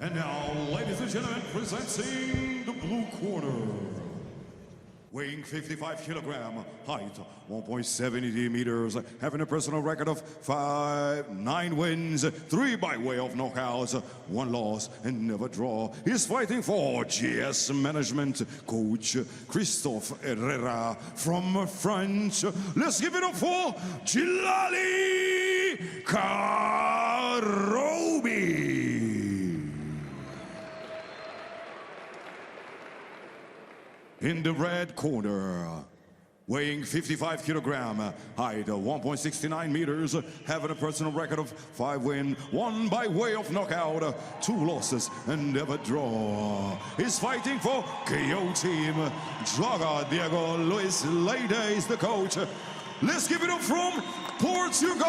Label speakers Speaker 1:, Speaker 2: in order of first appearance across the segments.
Speaker 1: And now, ladies and gentlemen, presenting the blue corner. Weighing 55 kilogram, height 1.70 meters, having a personal record of 9 wins, 3 by way of knockouts, 1 loss and never draw. He's fighting for GS Management coach Christophe Herrera from France. Let's give it up for Djillali Kharroubi. In the red corner, weighing 55 kilogram, height 1.69 meters, having a personal record of 5 wins, 1 by way of knockout, 2 losses and never draw. He's fighting for KO team. Joga Diego Luis Leite is the coach. Let's give it up from Portugal,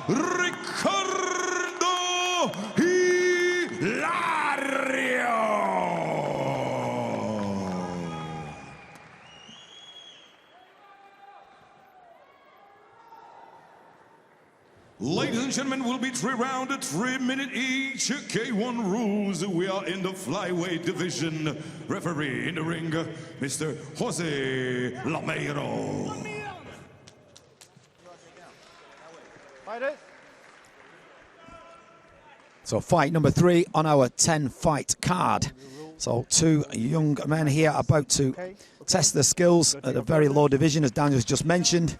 Speaker 1: Ricardo Hilário. Ladies and gentlemen, will be 3 rounds, 3 minutes each. K1 rules. We are in the flyweight division. Referee in the ring, Mr. Jose Lameiro.
Speaker 2: So fight number 3 on our 10-fight card. So 2 young men here about to test their skills at a very low division, as Daniel's just mentioned.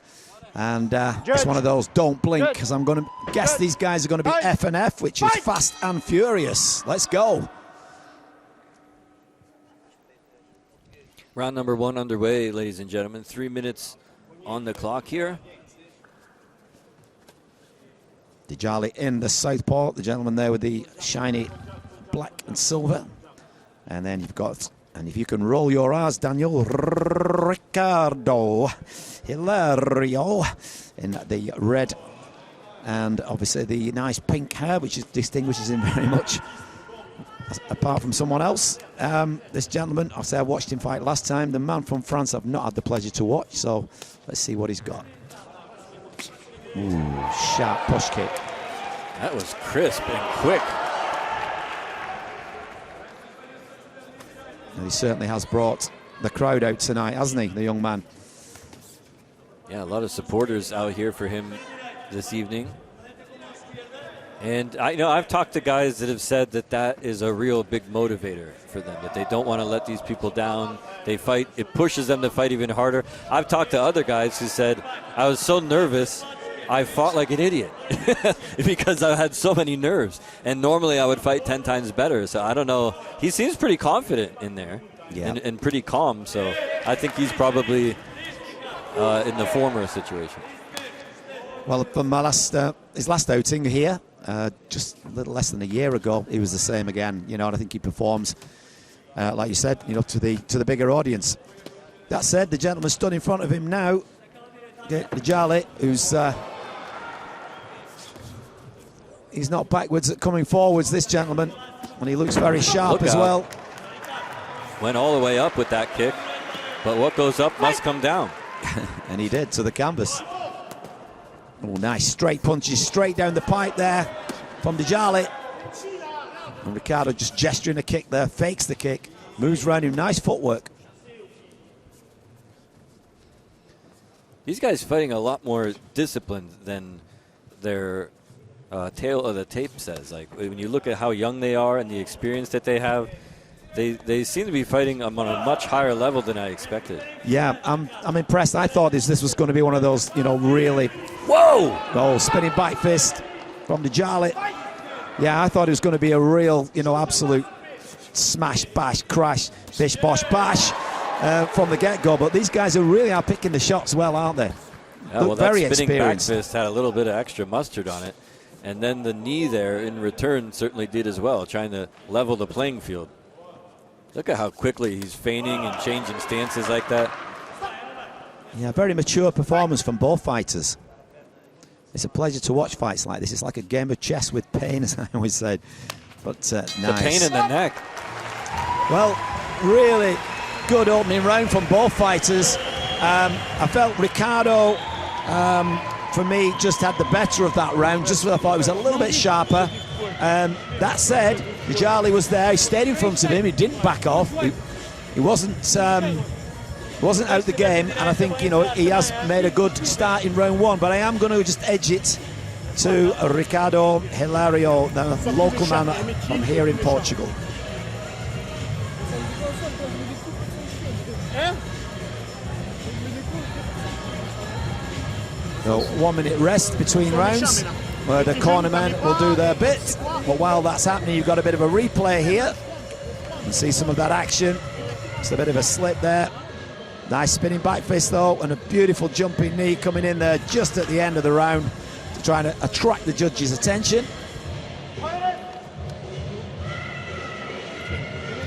Speaker 2: And it's one of those don't blink, because I'm going to guess these guys are going to be F&F, which is fast and furious. Let's go.
Speaker 3: Round number 1 underway, ladies and gentlemen. 3 minutes on the clock here.
Speaker 2: Djillali in the southpaw, the gentleman there with the shiny black and silver. And then you've got, and if you can roll your R's, Daniel, Ricardo Hilário in the red, and obviously the nice pink hair, which distinguishes him very much, apart from someone else. This gentleman, I'll say I watched him fight last time. The man from France I've not had the pleasure to watch, so let's see what he's got. Ooh, sharp push kick.
Speaker 3: That was crisp and quick.
Speaker 2: And he certainly has brought the crowd out tonight, hasn't he, the young man?
Speaker 3: Yeah, a lot of supporters out here for him this evening. And I've talked to guys that have said that that is a real big motivator for them, that they don't want to let these people down. They fight, it pushes them to fight even harder. I've talked to other guys who said, I was so nervous, I fought like an idiot because I had so many nerves. And normally I would fight 10 times better. So I don't know. He seems pretty confident in there, and pretty calm. So I think he's probably in the former situation.
Speaker 2: Well, from my his last outing here, just a little less than a year ago, he was the same again. And I think he performs, like you said, to the bigger audience. That said, the gentleman stood in front of him now, Djillali, who's he's not backwards at coming forwards, this gentleman, and he looks very sharp as well.
Speaker 3: Went all the way up with that kick, but what goes up must come down.
Speaker 2: And he did, to the canvas. Oh, nice straight punches straight down the pipe there from Djillali. And Ricardo just gesturing a kick there, fakes the kick, moves around him, nice footwork.
Speaker 3: These guys fighting a lot more disciplined than their tail of the tape says. Like when you look at how young they are and the experience that they have, they seem to be fighting on a much higher level than I expected.
Speaker 2: Yeah, I'm impressed. I thought this was going to be one of those, really.
Speaker 3: Whoa!
Speaker 2: Oh, spinning back fist from Djillali. Yeah, I thought it was going to be a real, absolute smash, bash, crash, bish, bosh, bash. From the get-go, but these guys really are picking the shots well, aren't they?
Speaker 3: Yeah, well,
Speaker 2: very
Speaker 3: that spinning back
Speaker 2: experienced.
Speaker 3: fist had a little bit of extra mustard on it, and then the knee there in return certainly did as well, trying to level the playing field. Look at how quickly he's feigning and changing stances like that.
Speaker 2: Yeah, very mature performance from both fighters. It's a pleasure to watch fights like this. It's like a game of chess with pain, as I always said. But nice.
Speaker 3: The pain in the neck.
Speaker 2: Well, really good opening round from both fighters. I felt Ricardo, for me, just had the better of that round. Just I thought he was a little bit sharper. That said, Djillali was there. He stayed in front of him. He didn't back off. He wasn't out the game, and I think, you know, he has made a good start in round 1. But I am going to just edge it to Ricardo Hilário, the local man from here in Portugal. So 1 minute rest between rounds, where the cornermen will do their bit. But while that's happening, you've got a bit of a replay here. You can see some of that action. It's a bit of a slip there. Nice spinning back fist though, and a beautiful jumping knee coming in there just at the end of the round to try to attract the judges' attention.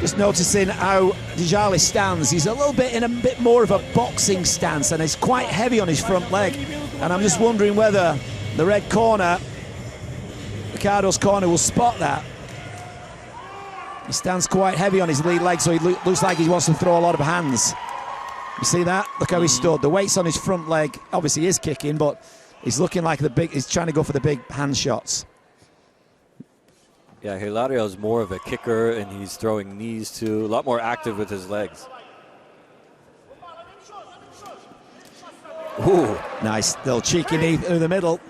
Speaker 2: Just noticing how Djillali stands. He's a little bit in a bit more of a boxing stance, and he's quite heavy on his front leg. And I'm just wondering whether the red corner, Ricardo's corner, will spot that. He stands quite heavy on his lead leg, so he looks like he wants to throw a lot of hands. You see that? Look how he stood. The weight's on his front leg. Obviously, he is kicking, but he's looking like he's trying to go for the big hand shots.
Speaker 3: Yeah, Hilário is more of a kicker, and he's throwing knees too. A lot more active with his legs.
Speaker 2: Ooh, nice little cheeky knee through the middle.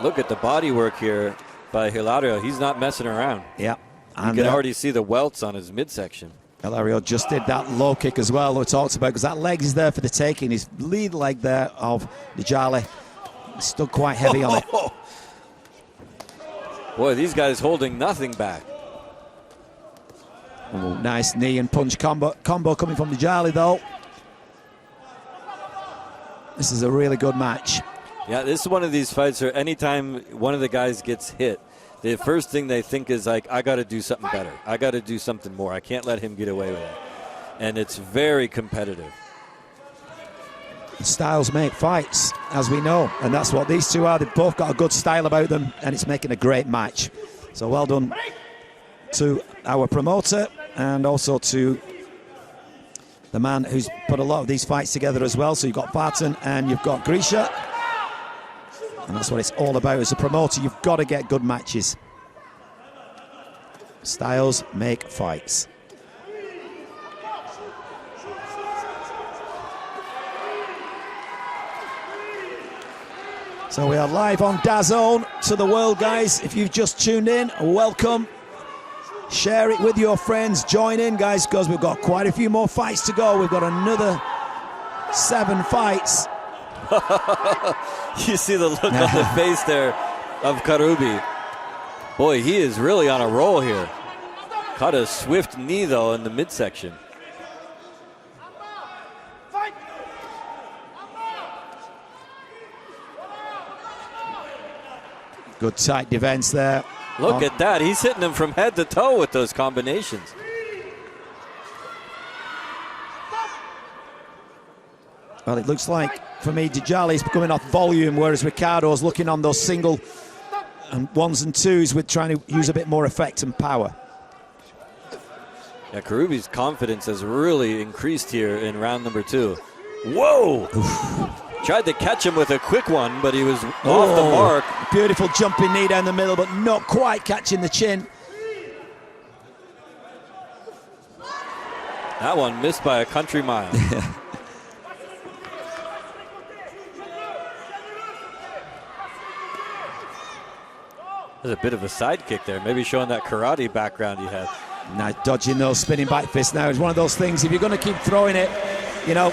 Speaker 3: Look at the body work here by Hilário. He's not messing around.
Speaker 2: Yeah.
Speaker 3: And you can already see the welts on his midsection.
Speaker 2: Hilário just did that low kick as well, we talked about, because that leg is there for the taking. His lead leg there of Djillali stood quite heavy on it.
Speaker 3: Boy, these guys holding nothing back.
Speaker 2: Ooh, nice knee and punch combo coming from Djillali though. This is a really good match.
Speaker 3: Yeah, this is one of these fights where anytime one of the guys gets hit, the first thing they think is like, I got to do something better. I got to do something more. I can't let him get away with it. And it's very competitive.
Speaker 2: Styles make fights, as we know, and that's what these two are. They've both got a good style about them, and it's making a great match. So well done to our promoter, and also to the man who's put a lot of these fights together as well. So you've got Barton and you've got Grisha. And that's what it's all about. As a promoter, you've got to get good matches. Styles make fights. So we are live on DAZN to the world, guys. If you've just tuned in, welcome. Share it with your friends. Join in, guys, because we've got quite a few more fights to go. We've got another 7 fights.
Speaker 3: You see the look on the face there of Kharroubi. Boy, he is really on a roll here. Caught a swift knee, though, in the midsection.
Speaker 2: Good tight defense there.
Speaker 3: Look at that. He's hitting him from head to toe with those combinations.
Speaker 2: Well, it looks like, for me, Djillali's coming off volume, whereas Ricardo's looking on those single and 1s and 2s with trying to use a bit more effect and power.
Speaker 3: Yeah, Kharroubi's confidence has really increased here in round number 2. Whoa! Oof. Tried to catch him with a quick one, but he was off the mark.
Speaker 2: Beautiful jumping knee down the middle, but not quite catching the chin.
Speaker 3: That one missed by a country mile. There's a bit of a side kick there, maybe showing that karate background he had.
Speaker 2: Now dodging those spinning back fists now is one of those things, if you're going to keep throwing it, you know,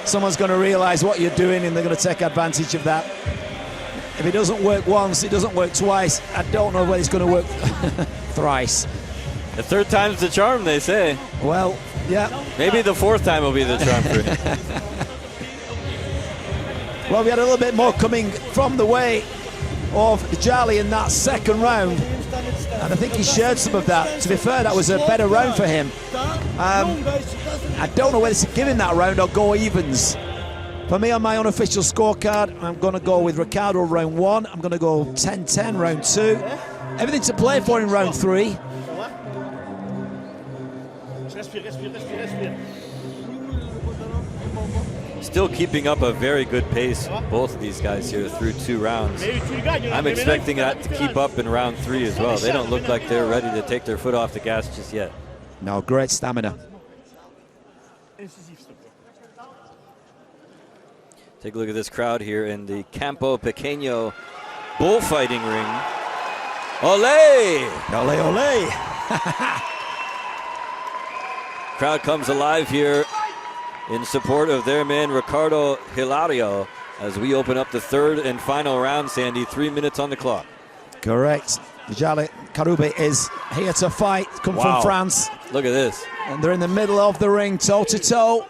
Speaker 2: someone's going to realize what you're doing and they're going to take advantage of that. If it doesn't work once, it doesn't work twice. I don't know whether it's going to work thrice.
Speaker 3: The 3rd time's the charm, they say.
Speaker 2: Well, yeah.
Speaker 3: Maybe the 4th time will be the charm for him.
Speaker 2: Well, we had a little bit more coming from the way of Djillali in that 2nd round, and I think he shared some of that. To be fair, that was a better round for him. I don't know whether to give him that round or go evens. For me, on my unofficial scorecard, I'm going to go with Ricardo round 1. I'm going to go 10-10 round 2. Everything to play for in round 3.
Speaker 3: still keeping up a very good pace, both of these guys here through 2 rounds. I'm expecting that to keep up in round 3 as well. They don't look like they're ready to take their foot off the gas just yet.
Speaker 2: No, great stamina.
Speaker 3: Take a look at this crowd here in the Campo Pequeño bullfighting ring. Ole!
Speaker 2: Ole, ole!
Speaker 3: Crowd comes alive here in support of their man Ricardo Hilário as we open up the 3rd and final round, Sandy. 3 minutes on the clock.
Speaker 2: Correct. Djillali Kharroubi is here to fight, come from France.
Speaker 3: Look at this.
Speaker 2: And they're in the middle of the ring, toe-to-toe.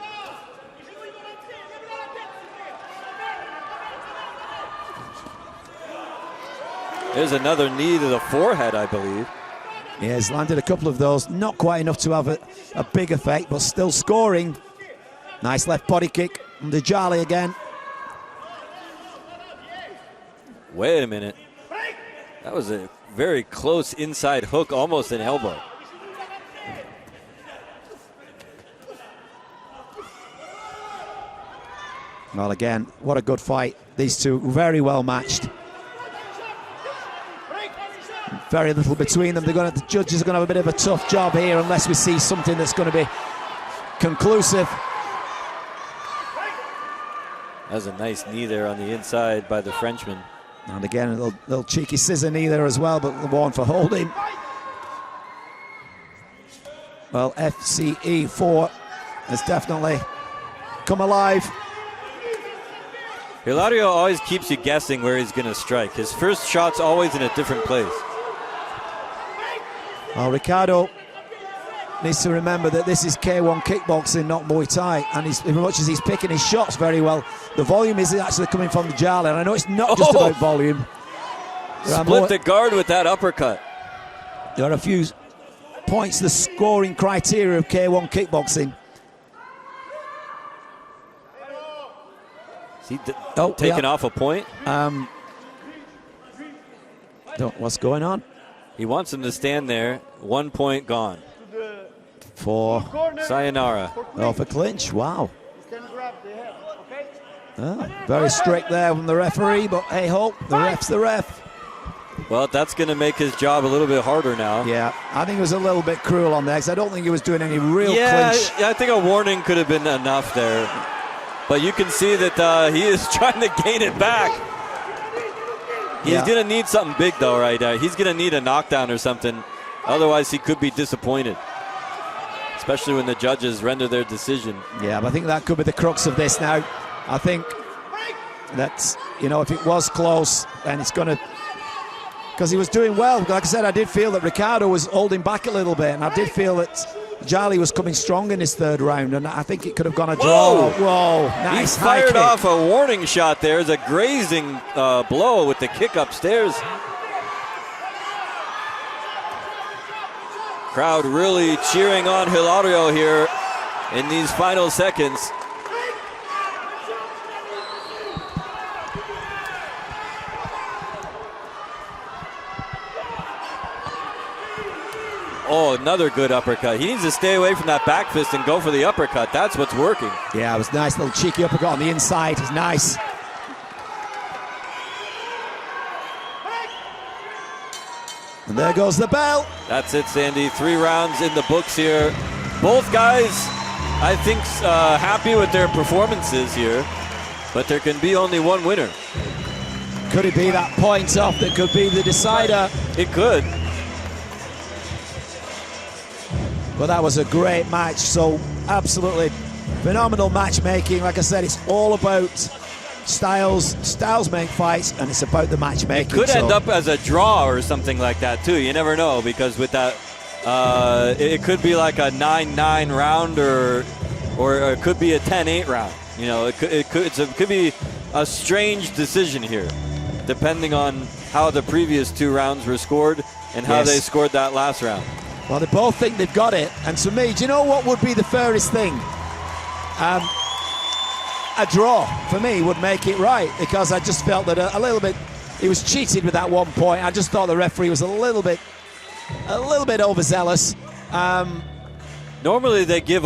Speaker 3: There's another knee to the forehead, I believe.
Speaker 2: Yeah, he's landed a couple of those. Not quite enough to have a big effect, but still scoring. Nice left body kick from Djillali again.
Speaker 3: Wait a minute. That was a very close inside hook, almost an elbow.
Speaker 2: Well, again, what a good fight. These two very well matched. Very little between them. The judges are going to have a bit of a tough job here unless we see something that's going to be conclusive.
Speaker 3: That's a nice knee there on the inside by the Frenchman.
Speaker 2: And again, a little cheeky scissor knee there as well, but the one for holding. Well, FCE4 has definitely come alive.
Speaker 3: Hilário always keeps you guessing where he's going to strike. His first shot's always in a different place.
Speaker 2: Well, Ricardo needs to remember that this is K1 kickboxing, not Muay Thai. And as much as he's picking his shots very well, the volume is actually coming from Djillali. And I know it's not just about volume.
Speaker 3: Split the guard with that uppercut.
Speaker 2: There are a few points, the scoring criteria of K1 kickboxing.
Speaker 3: Is he taking off a point?
Speaker 2: What's going on?
Speaker 3: He wants him to stand there. 1 point gone.
Speaker 2: For
Speaker 3: sayonara.
Speaker 2: Oh, for clinch. Wow. Very strict there from the referee, but hey ho, the ref's the ref.
Speaker 3: Well, that's going to make his job a little bit harder now.
Speaker 2: Yeah, I think it was a little bit cruel on there because I don't think he was doing any real clinch.
Speaker 3: Yeah, I think a warning could have been enough there. But you can see that he is trying to gain it back. He's going to need something big, though, right now. He's going to need a knockdown or something. Otherwise, he could be disappointed, especially when the judges render their decision.
Speaker 2: Yeah, but I think that could be the crux of this now. I think that, if it was close, then it's going to... Because he was doing well. Like I said, I did feel that Ricardo was holding back a little bit, and I did feel that Djillali was coming strong in his 3rd round, and I think it could have gone a draw. Whoa, nice.
Speaker 3: He fired off a warning shot there. It's a grazing blow with the kick upstairs. Crowd really cheering on Hilário here in these final seconds. Oh, another good uppercut. He needs to stay away from that back fist and go for the uppercut. That's what's working.
Speaker 2: Yeah, it was a nice little cheeky uppercut on the inside. It's nice. And there goes the bell.
Speaker 3: That's it, Sandy. 3 rounds in the books here. Both guys, I think, happy with their performances here. But there can be only one winner.
Speaker 2: Could it be that point off that could be the decider?
Speaker 3: It could.
Speaker 2: Well, that was a great match. So absolutely phenomenal matchmaking. Like I said, it's all about styles. Styles make fights, and it's about the matchmaking.
Speaker 3: It could end up as a draw or something like that too. You never know, because with that, it could be like a 9-9 round, or it could be a 10-8 round. It could be a strange decision here, depending on how the previous 2 rounds were scored and how they scored that last round.
Speaker 2: Well, they both think they've got it. And to me, do you know what would be the fairest thing? A draw, for me, would make it right, because I just felt that a little bit, he was cheated with that 1 point. I just thought the referee was a little bit overzealous.
Speaker 3: Normally they give